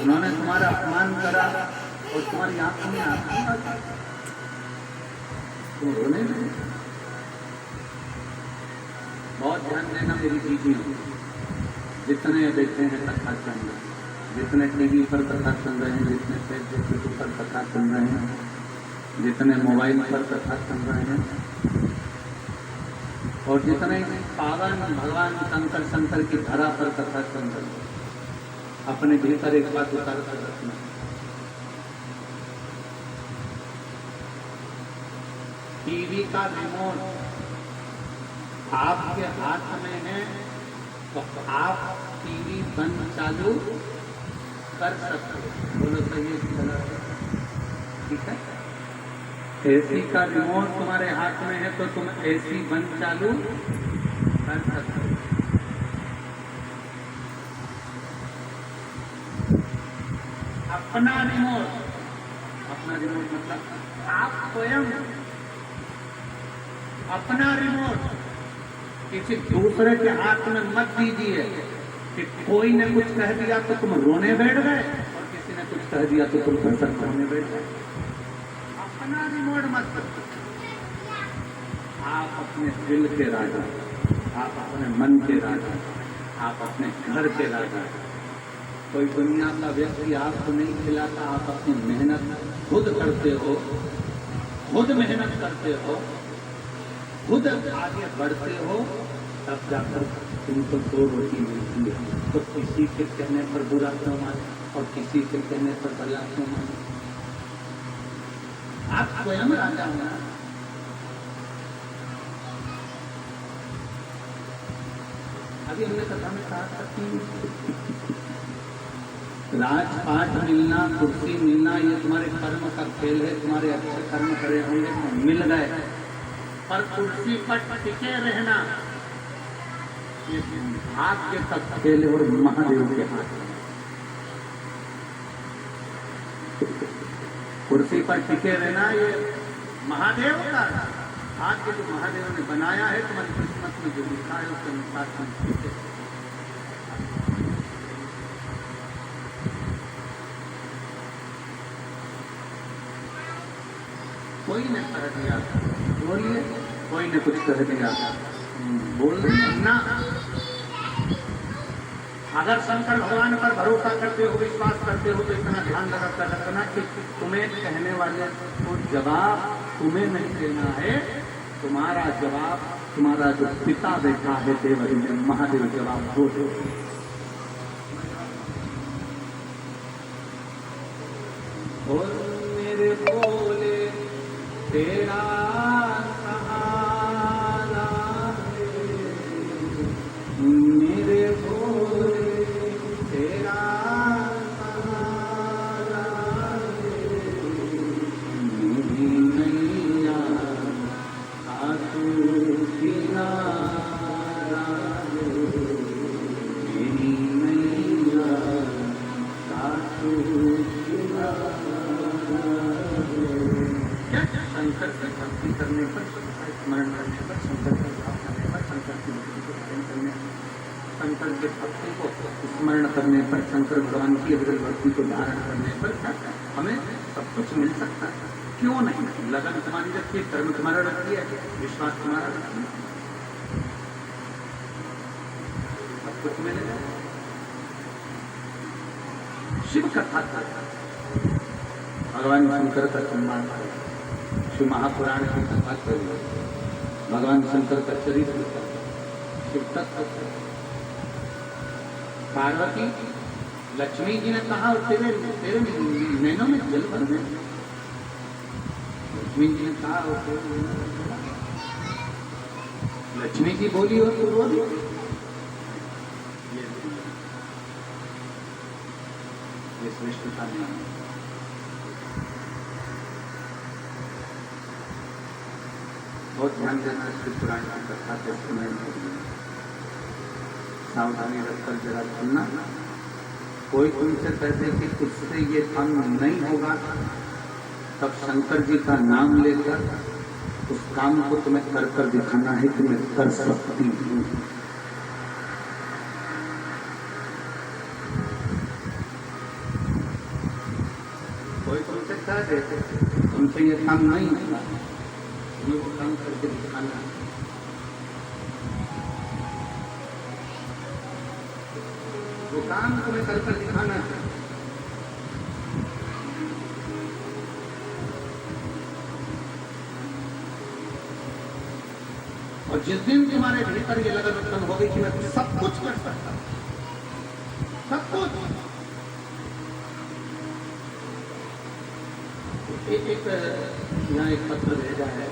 उन्होंने तुम्हारा अपमान करा और तुम्हारी आंखों में आंसू आ गए, तुम रोने लगे। बहुत ध्यान देना मेरी दीदियों, जितने देखते हैं कथा चल रहे हैं, जितने टीवी पर कथा चल रहे हैं, जितने फेसबुक पर कथा चल रहे हैं, जितने मोबाइल पर कथा चल रहे हैं, और जितने पावन भगवान शंकर शंकर की धरा पर कथा चल रही है, अपने भीतर एक बात उतार कर रखना, टीवी का रिमोट आपके हाथ में है तो आप टीवी बंद चालू कर सकते हो। बोलो सही है, ठीक है। एसी का रिमोट तुम्हारे हाथ में है तो तुम एसी बंद चालू कर सकते हो। अपना रिमोट मतलब आप स्वयं अपना रिमोट किसी दूसरे के हाथ में मत दीजिए कि कोई ने कुछ कह दिया तो तुम रोने बैठ गए और किसी ने कुछ कह दिया तो तुम प्रसन्न होने बैठ गए। अपना रिमोट मत दो। आप अपने दिल के राजा, आप अपने मन के राजा, आप अपने घर के राजा। कोई दुनिया का व्यक्ति आपको नहीं खिलाता, आप अपनी मेहनत खुद करते हो, खुद मेहनत करते हो, खुद आगे बढ़ते हो, तब जाकर तुमको 2 रोटी मिलती है। तो किसी के कहने पर बुरा क्यों माने और किसी के कहने पर भला क्यों माने? आप स्वयं राजा हो ना। अभी हमने कथा में कहा था कि राजपाट मिलना, कुर्सी मिलना, ये तुम्हारे कर्म का खेल है। तुम्हारे अच्छे कर्म करे होंगे तो मिल गए, पर कुर्सी पर टिके रहना ये भाग्य का खेल और महादेव के हाथ में। कुर्सी पर टिके रहना ये महादेव का भाग्य, जो महादेव ने बनाया है, तुम्हारी किस्मत में जो लिखा है उसके अनुसार तुम टिके। कोई ने कह दिया, बोलिए, कोई ने कुछ कह दिया, बोल ना। अगर शंकर भगवान पर भरोसा करते हो, विश्वास करते हो, तो इतना ध्यान रखकर रखना कि तुम्हें कहने वाले को जवाब तुम्हें नहीं देना है। तुम्हारा जवाब तुम्हारा जो पिता बैठा है देवरी में, महादेव जवाब दो दो। और मेरे बोले तेरा सहारा मेरे बोले तेरा सहारा मेरी नैया आंसू किनारा मेरी नैया आंसू किनारा। शंकर की भक्ति करने पर, स्मरण करने पर, शंकर का भाव करने पर, शंकर की भक्ति को प्रेम करने, शंकर के भक्ति को स्मरण करने पर, शंकर भगवान की अविरल भक्ति को धारण करने पर हमें सब कुछ मिल सकता है। क्यों नहीं? लगन तुम्हारी रखिए, कर्म तुम्हारा रखिए, विश्वास तुम्हारा रखिए, सब कुछ मिलेगा। शिव कथा भगवान शंकर का सम्मान करें, शिव महापुराण की कथा करें, भगवान शंकर का चरित्र करें, शिव तत्व। पार्वती लक्ष्मी जी ने कहा तेरे तेरे नैनों में जल भर में, लक्ष्मी जी ने कहा लक्ष्मी जी बोली और तू बोली। ये श्रेष्ठता नहीं है। बहुत ध्यान देना शिव पुराण की कथा के समय सावधानी रखकर जरा सुनना। कोई तुमसे कहते कि तुझसे ये काम नहीं होगा, तब शंकर जी का नाम लेकर उस काम को तुम्हें कर कर दिखाना है कि मैं कर सकती हूँ। कोई तुमसे कह देते तुमसे ये काम नहीं होगा, ये वो काम करके दिखाना, वो काम तुम्हें कर दिखाना है। और जिस दिन तुम्हारे भीतर ये लगन उत्पन्न हो गई कि मैं सब कुछ कर सकता हूं, सब कुछ, एक यहाँ एक पत्र भेजा है